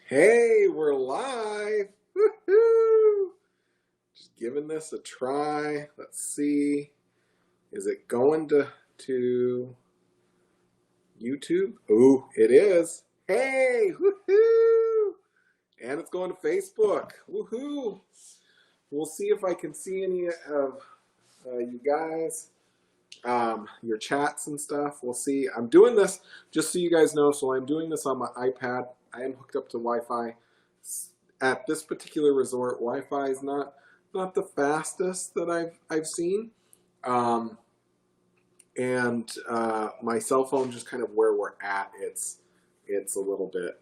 Hey, we're live. Woohoo! Just giving this a try. Let's see. Is it going to YouTube? Ooh, it is. Hey, woohoo! And it's going to Facebook. Woohoo! We'll see if I can see any of you guys, your chats and stuff. We'll see. I'm doing this just so you guys know. So I'm doing this on my iPad. I am hooked up to Wi-Fi. At this particular resort, Wi-Fi is not the fastest that I've seen, um, and my cell phone, just kind of where we're at, it's a little bit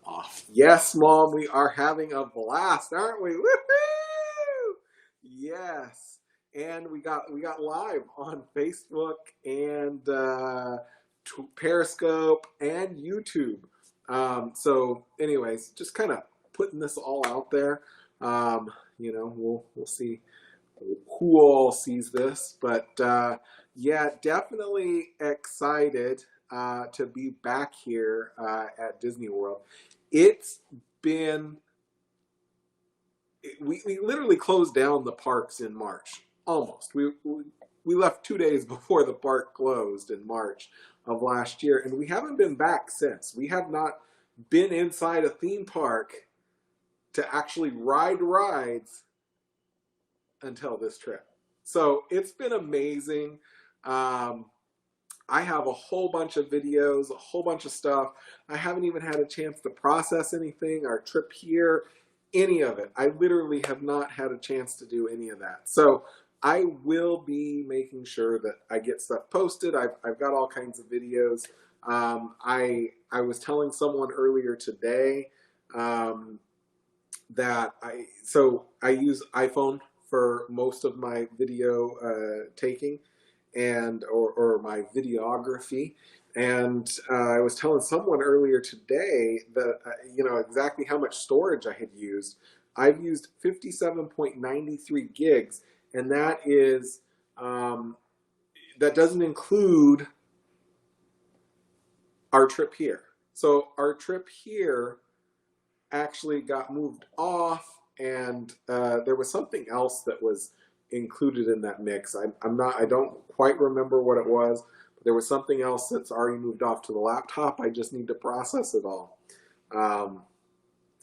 off. Yes, Mom, we are having a blast, aren't we? Woohoo! Yes, and we got live on Facebook and Periscope and YouTube. So, anyways, just kind of putting this all out there. We'll see who all sees this, but yeah, definitely excited to be back here at Disney World. It's been we literally closed down the parks in March. Almost. We left 2 days before the park closed in March of last year, and we haven't been back since. We have not been inside a theme park to actually ride rides until this trip. So it's been amazing. I have a whole bunch of videos, a whole bunch of stuff. I haven't even had a chance to process anything, our trip here, any of it. I literally have not had a chance to do any of that. So I will be making sure that I get stuff posted. I've got all kinds of videos. I was telling someone earlier today that I use iPhone for most of my video taking and or my videography. And I was telling someone earlier today that exactly how much storage I had used. I've used 57.93 gigs, and that is that doesn't include our trip here. So our trip here actually got moved off, and there was something else that was included in that mix. I don't quite remember what it was, but there was something else that's already moved off to the laptop. I just need to process it all.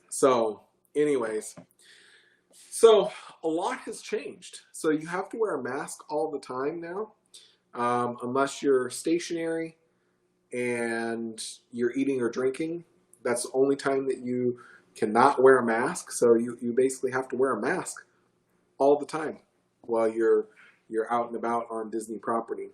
So anyways, so a lot has changed. So you have to wear a mask all the time now, unless you're stationary and you're eating or drinking. That's the only time that you cannot wear a mask. So you basically have to wear a mask all the time while you're out and about on Disney property.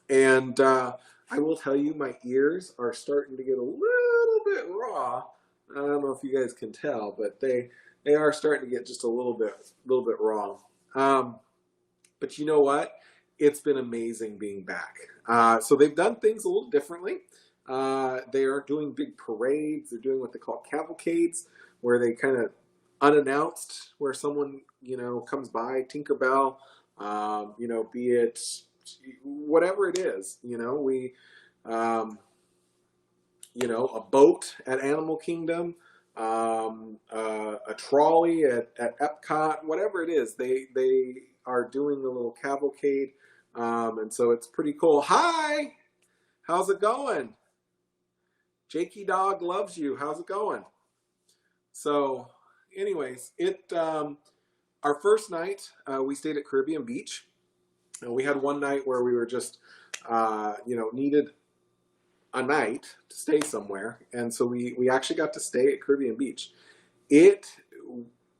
And I will tell you, my ears are starting to get a little bit raw. I don't know if you guys can tell, but they are starting to get just a little bit raw. But you know what? It's been amazing being back. So they've done things a little differently. They are doing big parades. They're doing what they call cavalcades, where they kind of unannounced, where someone comes by, Tinkerbell, be it whatever it is, a boat at Animal Kingdom, a trolley at Epcot, whatever it is, they are doing a little cavalcade, and so it's pretty cool. Hi, how's it going? Jakey Dog loves you. How's it going? So, anyways, our first night we stayed at Caribbean Beach. And we had one night where we were just needed a night to stay somewhere, and so we actually got to stay at Caribbean Beach.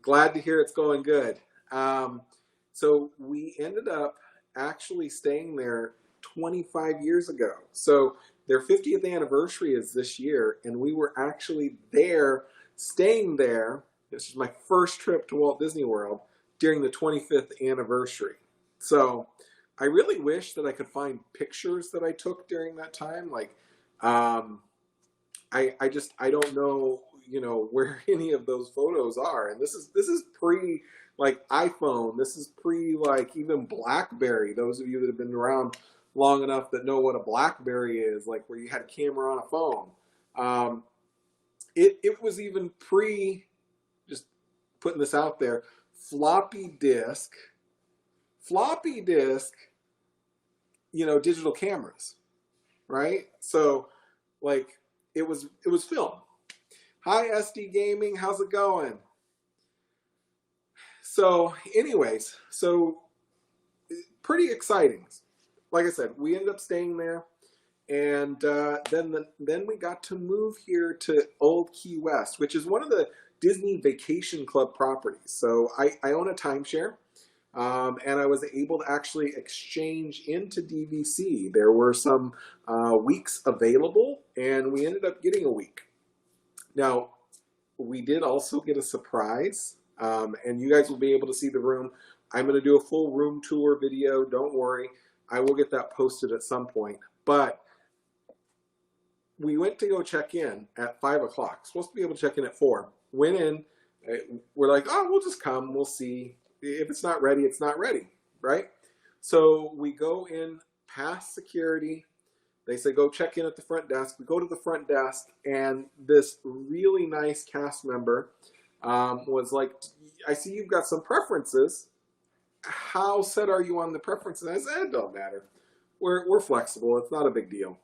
Glad to hear it's going good. So we ended up actually staying there 25 years ago. So their 50th anniversary is this year, and we were actually there, staying there. This is my first trip to Walt Disney World during the 25th anniversary. So I really wish that I could find pictures that I took during that time. Like, I don't know, where any of those photos are. And this is pre like iPhone. This is pre like even BlackBerry. Those of you that have been around long enough that know what a BlackBerry is, like where you had a camera on a phone. it was even pre, just putting this out there, floppy disk, digital cameras, right? So like it was film. Hi SD Gaming, how's it going? So anyways, so pretty exciting. Like I said, we ended up staying there, and then we got to move here to Old Key West, which is one of the Disney Vacation Club properties. So I own a timeshare, and I was able to actually exchange into DVC. There were some weeks available, and we ended up getting a week. Now, we did also get a surprise, and you guys will be able to see the room. I'm going to do a full room tour video. Don't worry. I will get that posted at some point. But we went to go check in at 5 o'clock. Supposed to be able to check in at 4. Went in. We're like, oh, we'll just come. We'll see. If it's not ready, it's not ready, right? So we go in past security. They say, go check in at the front desk. We go to the front desk, and this really nice cast member was like, I see you've got some preferences. How set are you on the preferences? I said, it don't matter. We're flexible. It's not a big deal.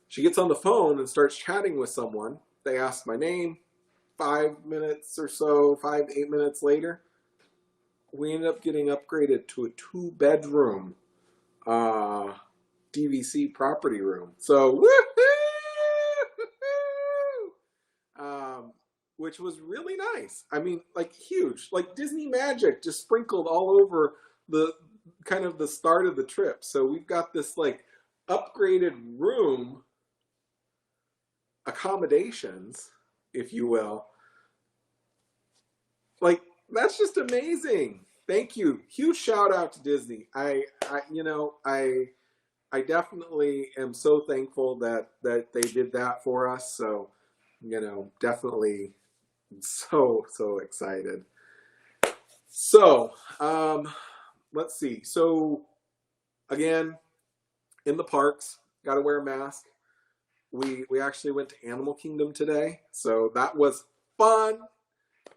She gets on the phone and starts chatting with someone. They ask my name. 5 minutes or so, 8 minutes later, we ended up getting upgraded to a 2-bedroom DVC property room. So, woohoo! Which was really nice. I mean, like huge, like Disney magic just sprinkled all over the kind of the start of the trip. So we've got this like upgraded room accommodations, if you will. Like, that's just amazing. Thank you. Huge shout out to Disney. I definitely am so thankful that they did that for us. So, definitely so excited. So, let's see. So, again, in the parks, got to wear a mask. We actually went to Animal Kingdom today, so that was fun.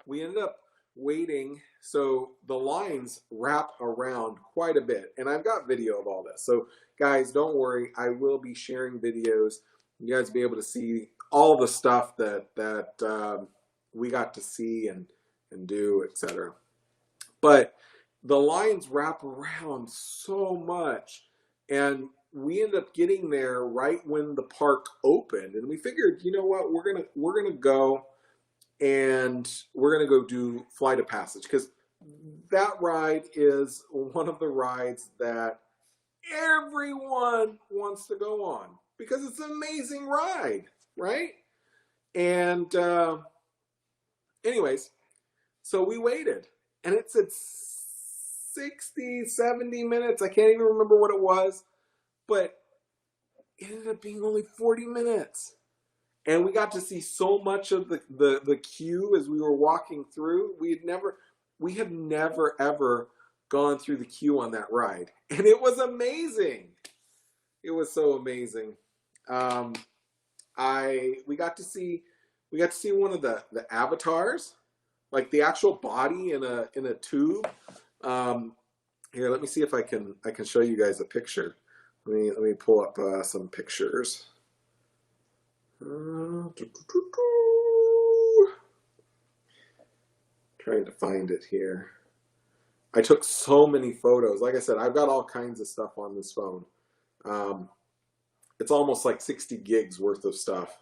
We ended up waiting, so the lines wrap around quite a bit, and I've got video of all this. So guys, don't worry, I will be sharing videos. You guys will be able to see all the stuff that we got to see and do, etc. But the lines wrap around so much, and we ended up getting there right when the park opened, and we figured, you know what, we're gonna go, and we're gonna go do Flight of Passage, because that ride is one of the rides that everyone wants to go on because it's an amazing ride, right? And anyways, so we waited, and it said 60, 70 minutes. I can't even remember what it was, but it ended up being only 40 minutes. And we got to see so much of the queue as we were walking through. We had never ever gone through the queue on that ride, and it was amazing. It was so amazing. We got to see one of the avatars, like the actual body in a tube. Here, let me see if I can show you guys a picture. Let me pull up some pictures. Trying to find it here. I took so many photos. Like I said, I've got all kinds of stuff on this phone. It's almost like 60 gigs worth of stuff.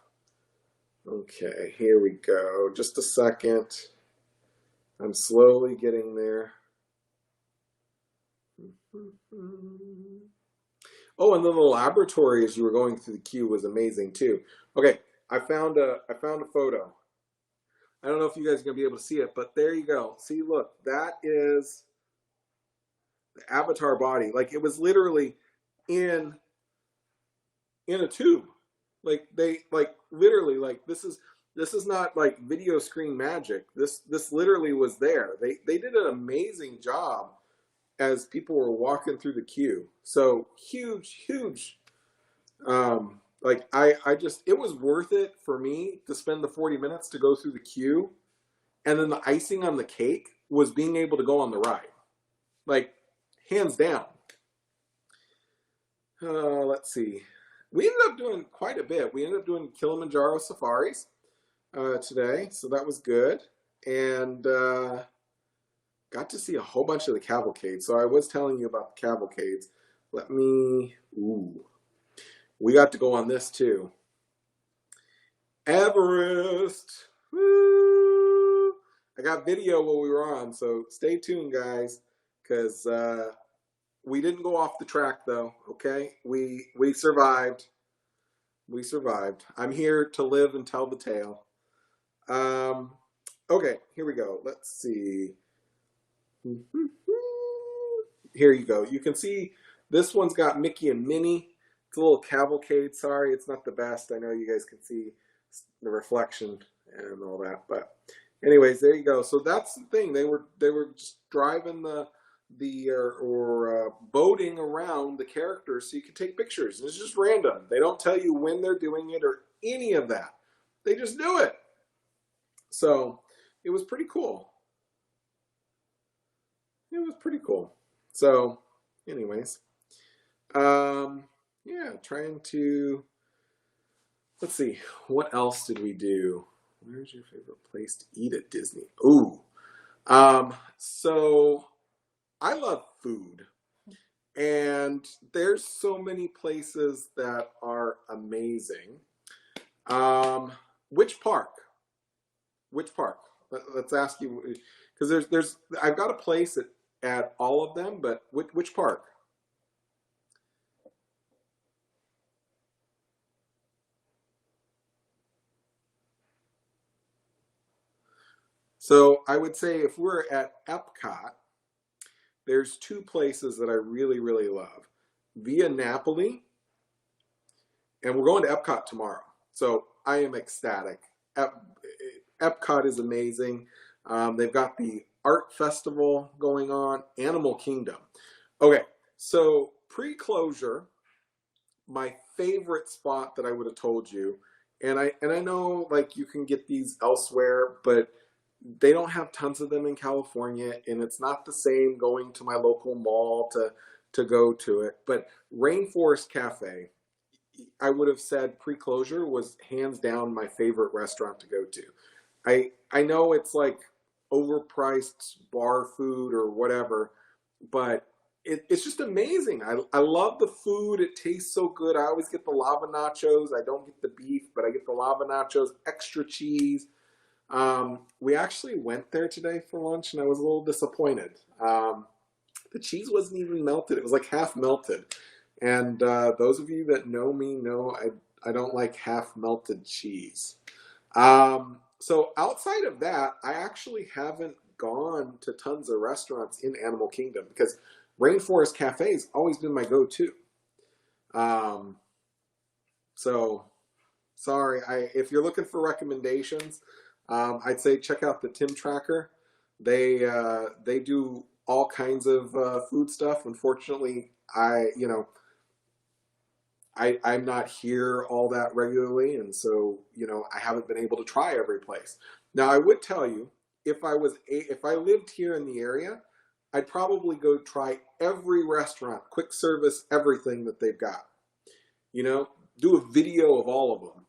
Okay, here we go. Just a second. I'm slowly getting there. Oh, and then the laboratory as you were going through the queue was amazing too. Okay, I found a photo. I don't know if you guys are gonna be able to see it, but there you go. See, look, that is the avatar body. Like, it was literally in a tube. Like, they literally, like, this is not like video screen magic. This literally was there. They did an amazing job as people were walking through the queue. So huge Like it was worth it for me to spend the 40 minutes to go through the queue, and then the icing on the cake was being able to go on the ride. Like, hands down. Let's see. We ended up doing quite a bit. We ended up doing Kilimanjaro Safaris today, so that was good. And got to see a whole bunch of the cavalcades. So I was telling you about the cavalcades. We got to go on this too. Everest. Woo! I got video while we were on, so stay tuned, guys, because we didn't go off the track though. Okay, we survived. We survived. I'm here to live and tell the tale. Okay, here we go. Let's see. Here you go. You can see this one's got Mickey and Minnie. It's a little cavalcade. Sorry, it's not the best. I know you guys can see the reflection and all that, but anyways, there you go. So that's the thing. They were just driving boating around the characters so you could take pictures. It's just random. They don't tell you when they're doing it or any of that. They just do it. So it was pretty cool. It was pretty cool. So anyways, yeah, trying to, let's see, what else did we do? Where's your favorite place to eat at Disney? Ooh, so I love food, and there's so many places that are amazing. Which park? Which park? Let's ask you, because there's I've got a place at all of them, but which park? So I would say if we're at Epcot, there's two places that I really, really love. Via Napoli, and we're going to Epcot tomorrow. So I am ecstatic. Epcot is amazing. They've got the art festival going on, Animal Kingdom. Okay, so pre-closure, my favorite spot that I would have told you, and I know like you can get these elsewhere, but they don't have tons of them in California, and it's not the same going to my local mall to go to it. But Rainforest Cafe, I would have said pre-closure was hands down my favorite restaurant to go to. I know it's like overpriced bar food or whatever, but it's just amazing. I love the food. It tastes so good. I always get the lava nachos. I don't get the beef, but I get the lava nachos, extra cheese. We actually went there today for lunch, and I was a little disappointed. The cheese wasn't even melted. It was like half melted. And those of you that know me know I don't like half melted cheese. So outside of that, I actually haven't gone to tons of restaurants in Animal Kingdom because Rainforest Cafe has always been my go-to. So sorry, if you're looking for recommendations, I'd say check out the Tim Tracker. They do all kinds of food stuff. Unfortunately, I'm not here all that regularly, and so I haven't been able to try every place. Now, I would tell you if I lived here in the area, I'd probably go try every restaurant, quick service, everything that they've got. Do a video of all of them,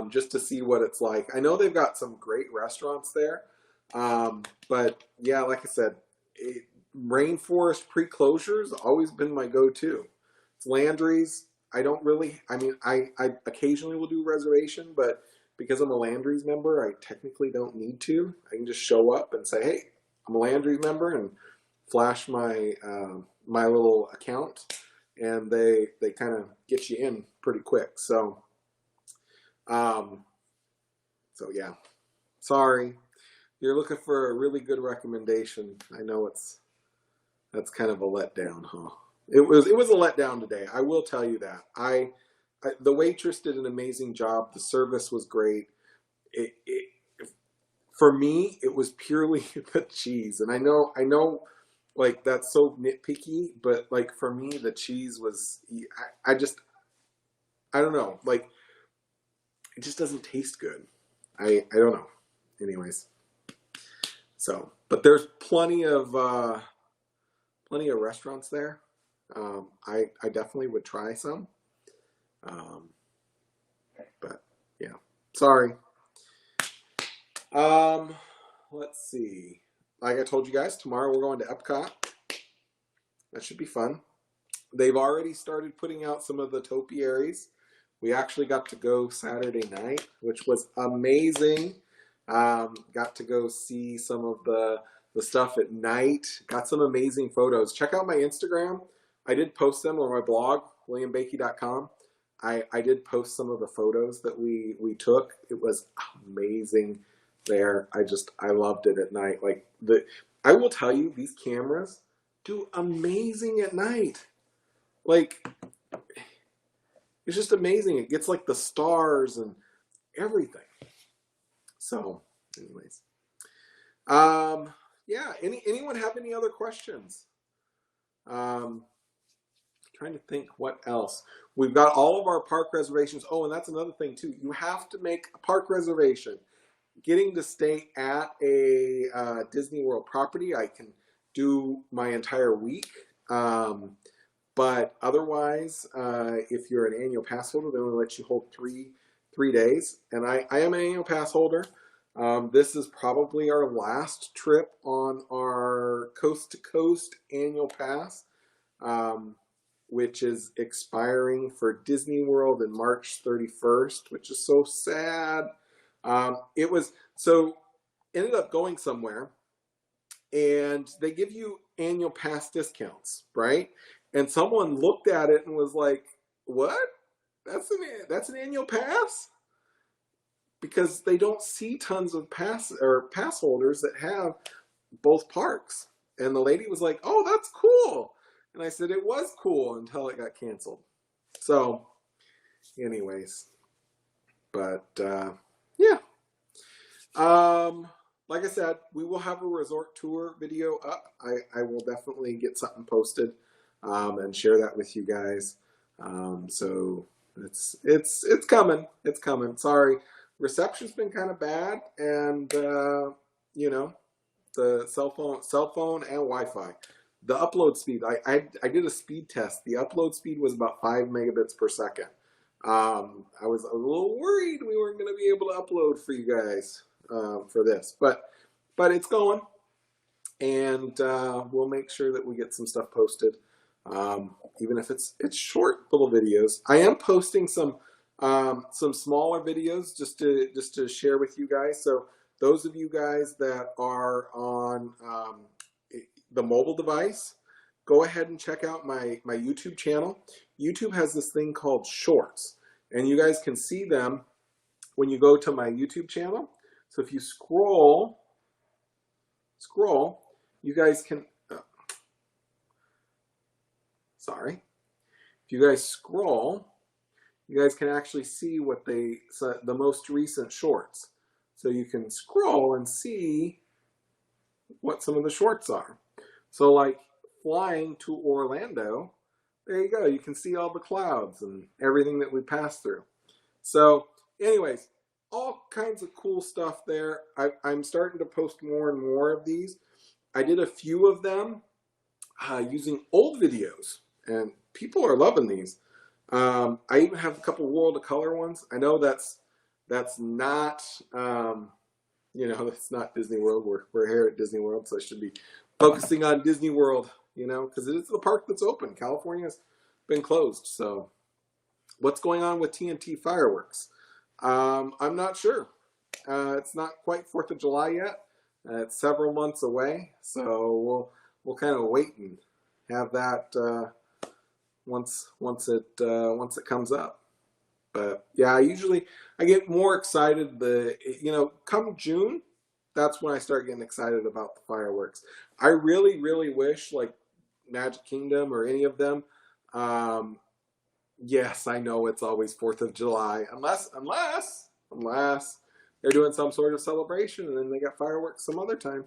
just to see what it's like. I know they've got some great restaurants there, but yeah, like I said, Rainforest pre-closures always been my go-to. It's Landry's. I don't really, I occasionally will do reservation, but because I'm a Landry's member, I technically don't need to. I can just show up and say, hey, I'm a Landry's member, and flash my my little account, and they kind of get you in pretty quick. So yeah, sorry. You're looking for a really good recommendation. I know that's kind of a letdown, huh? It was a letdown today. I will tell you that. The waitress did an amazing job. The service was great. For me, it was purely the cheese, and I know, like that's so nitpicky, but like for me, the cheese was. I don't know, like it just doesn't taste good. I don't know. Anyways, so but there's plenty of restaurants there. I definitely would try some. Um, but yeah, sorry. Um, let's see. Like I told you guys, tomorrow we're going to Epcot. That should be fun. They've already started putting out some of the topiaries. We actually got to go Saturday night, which was amazing. Got to go see some of the stuff at night. Got some amazing photos. Check out my Instagram. I did post them on my blog, williambakey.com. I did post some of the photos that we took. It was amazing there. I loved it at night. Like I will tell you, these cameras do amazing at night. Like it's just amazing. It gets like the stars and everything. So, anyways, yeah. Anyone have any other questions? Trying to think what else. We've got all of our park reservations. Oh, and that's another thing too. You have to make a park reservation. Getting to stay at a Disney World property, I can do my entire week. But otherwise, if you're an annual pass holder, they only let you hold three days. And I am an annual pass holder. This is probably our last trip on our coast to coast annual pass, which is expiring for Disney World in March 31st, which is so sad. Ended up going somewhere and they give you annual pass discounts, right? And someone looked at it and was like, what? That's an annual pass? Because they don't see tons of pass holders that have both parks. And the lady was like, oh, that's cool. And I said, it was cool until it got canceled. So anyways, but yeah. Like I said, we will have a resort tour video up. I will definitely get something posted and share that with you guys. So it's coming. It's coming. Sorry, reception's been kind of bad, and you know, the cell phone and Wi-Fi. The upload speed. I did a speed test. The upload speed was about 5 megabits per second. I was a little worried we weren't going to be able to upload for you guys for this, but it's going, and we'll make sure that we get some stuff posted, even if it's short little videos. I am posting some smaller videos just to share with you guys. So those of you guys that are on the mobile device, go ahead and check out my YouTube channel. YouTube has this thing called Shorts, and you guys can see them when you go to my YouTube channel. So if you scroll, you guys can, sorry. If you guys scroll, you guys can actually see what the most recent shorts. So you can scroll and see what some of the shorts are. So like flying to Orlando, there you go. You can see all the clouds and everything that we passed through. So anyways, all kinds of cool stuff there. I'm starting to post more and more of these. I did a few of them using old videos, and people are loving these. I even have a couple World of Color ones. I know that's not, you know, that's not Disney World. We're here at Disney World, so I should be focusing on Disney World, you know, because it is the park that's open. California's been closed. So what's going on with TNT fireworks? I'm not sure. It's not quite 4th of July yet. It's several months away, so we'll kind of wait and have that once it comes up. But yeah, I get more excited come June. That's when I start getting excited about the fireworks. I really wish like Magic Kingdom or any of them. Yes, I know it's always 4th of July, unless they're doing some sort of celebration and then they got fireworks some other time.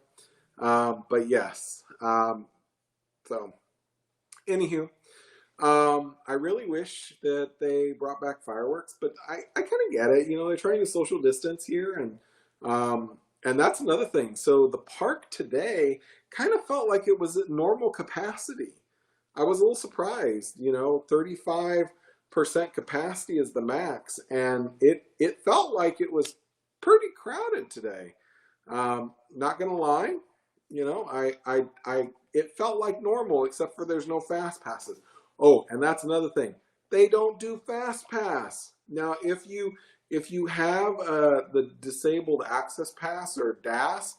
But yes, so anywho, I really wish that they brought back fireworks, but I kind of get it. You know, they're trying to social distance here, and that's another thing. So the park today kind of felt like it was at normal capacity. I was a little surprised. You know, 35% capacity is the max, and it felt like it was pretty crowded today. Not gonna lie, you know, it felt like normal, except for there's no fast passes. Oh, and that's another thing. They don't do fast pass. Now, if you have the disabled access pass or DAS,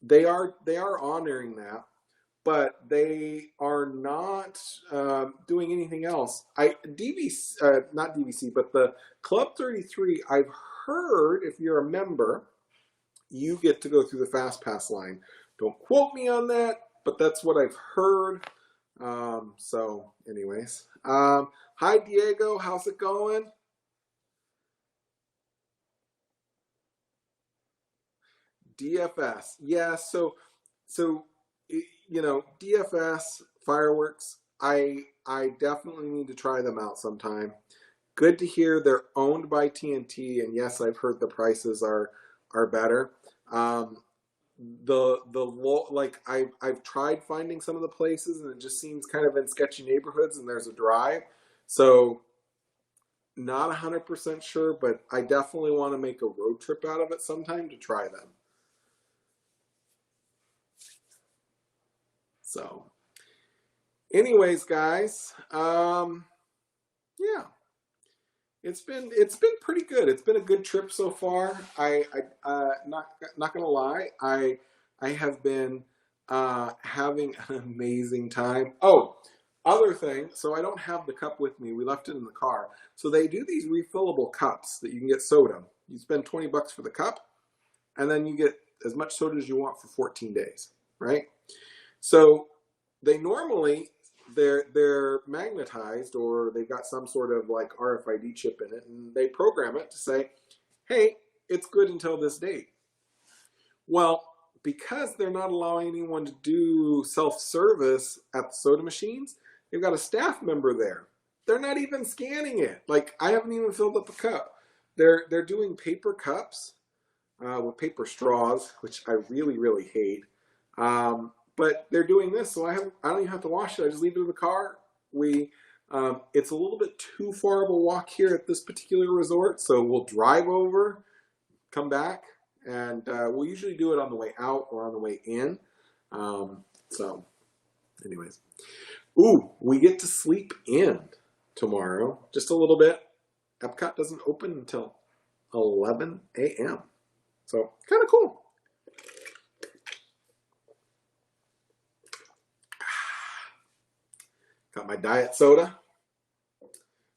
they are honoring that, but they are not doing anything else. DVC, not DVC, but the Club 33. I've heard, if you're a member, you get to go through the fast pass line. Don't quote me on that, but that's what I've heard. So anyways, hi Diego, how's it going? DFS, yeah. So you know, DFS fireworks. I definitely need to try them out sometime. Good to hear they're owned by TNT, and yes, I've heard the prices are better. Um, like I've tried finding some of the places, and it just seems kind of in sketchy neighborhoods, and there's a drive. So not 100% sure, but I definitely want to make a road trip out of it sometime to try them. So, anyways, guys, yeah, it's been pretty good. It's been a good trip so far. Not gonna lie, I have been having an amazing time. Oh, other thing, so I don't have the cup with me. We left it in the car. So they do these refillable cups that you can get soda. You spend 20 bucks for the cup, and then you get as much soda as you want for 14 days, right? So they normally they're magnetized, or they've got some sort of like RFID chip in it, and they program it to say, "Hey, it's good until this date." Well, because they're not allowing anyone to do self-service at the soda machines, they've got a staff member there. They're not even scanning it. Like, I haven't even filled up a cup. They're doing paper cups with paper straws, which I really hate. But they're doing this, so I don't even have to wash it. I just leave it in the car. It's a little bit too far of a walk here at this particular resort, so we'll drive over, come back, and we'll usually do it on the way out or on the way in. So, anyways, ooh, we get to sleep in tomorrow, just a little bit. Epcot doesn't open until 11 a.m. So, kind of cool. Got my diet soda.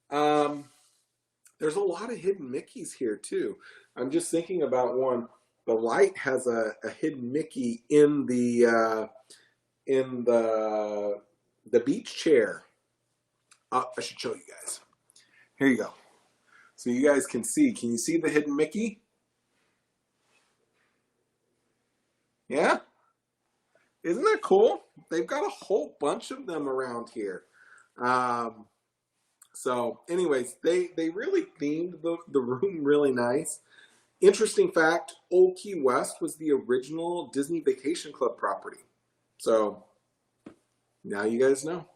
Um, there's a lot of hidden Mickeys here too. I'm just thinking about one. The light has a hidden Mickey in the beach chair. I should show you guys. Here you go. So you guys can see. Can you see the hidden Mickey? Yeah? Isn't that cool? They've got a whole bunch of them around here. Um, so, anyways, they really themed the room really nice. Interesting fact, Old Key West was the original Disney Vacation Club property. So, now you guys know.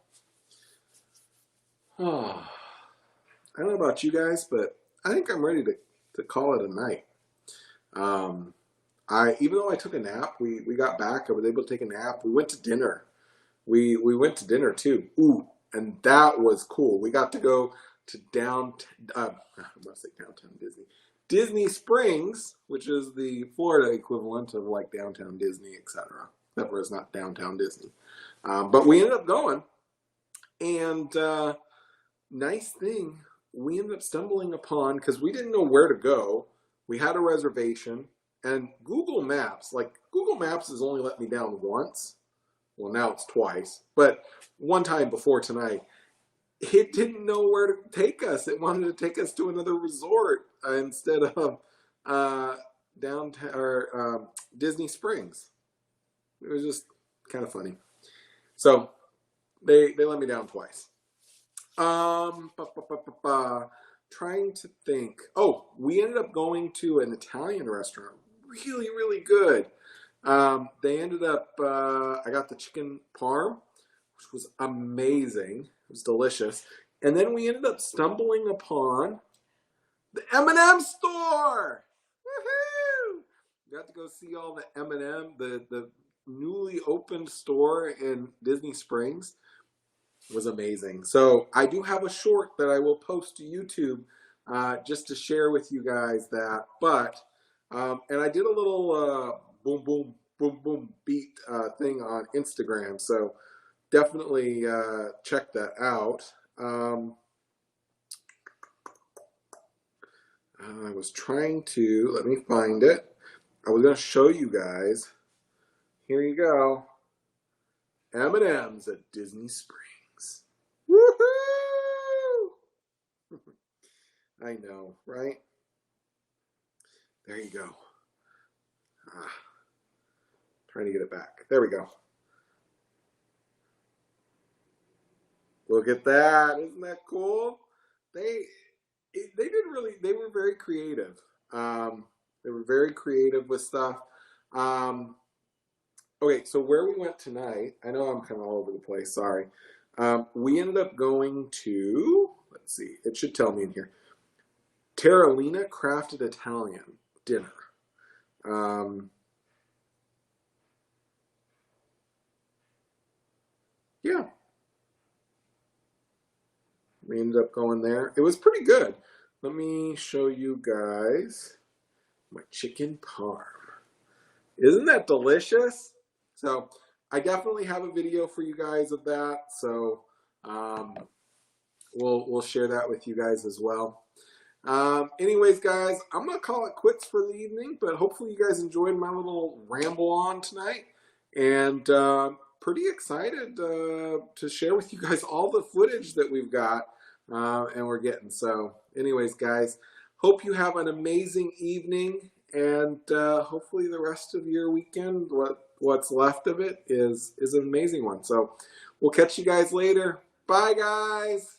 Oh, I don't know about you guys, but I think I'm ready to call it a night. Um, even though I took a nap, we got back. I was able to take a nap. We went to dinner. We went to dinner too. Ooh, and that was cool. We got to go to I'm going to say downtown Disney Springs, which is the Florida equivalent of like downtown Disney, etc. That was not downtown Disney, but we ended up going, and nice thing, we ended up stumbling upon, because we didn't know where to go. We had a reservation, and Google Maps has only let me down once. Well, now it's twice, but one time before tonight, it didn't know where to take us. It wanted to take us to another resort instead of downtown or Disney Springs. It was just kind of funny. So they let me down twice. Ba, ba, ba, ba, ba. Trying to think. Oh, we ended up going to an Italian restaurant. Really, really good. They ended up, I got the chicken parm, which was amazing. It was delicious. And then we ended up stumbling upon the M&M store. Woohoo! Got to go see all the M&M, the newly opened store in Disney Springs. It was amazing. So I do have a short that I will post to YouTube just to share with you guys that. But and I did a little boom boom boom boom beat thing on Instagram. So definitely check that out. I was trying to, let me find it. I was going to show you guys. Here you go. M&M's at Disney Springs. Woohoo! I know, right? There you go. Trying to get it back. There we go. Look at that. Isn't that cool? They did really, they were very creative. They were very creative with stuff. Okay, so where we went tonight, I know I'm kind of all over the place, sorry. We ended up going to, let's see, it should tell me in here, Terralina Crafted Italian dinner. Yeah, we ended up going there. It was pretty good. Let me show you guys my chicken parm. Isn't that delicious? So I definitely have a video for you guys of that. So we'll share that with you guys as well. Anyways, guys, I'm going to call it quits for the evening, but hopefully you guys enjoyed my little ramble on tonight. And pretty excited to share with you guys all the footage that we've got and we're getting. So anyways, guys, hope you have an amazing evening. And hopefully the rest of your weekend, what's left of it, is an amazing one. So we'll catch you guys later. Bye, guys.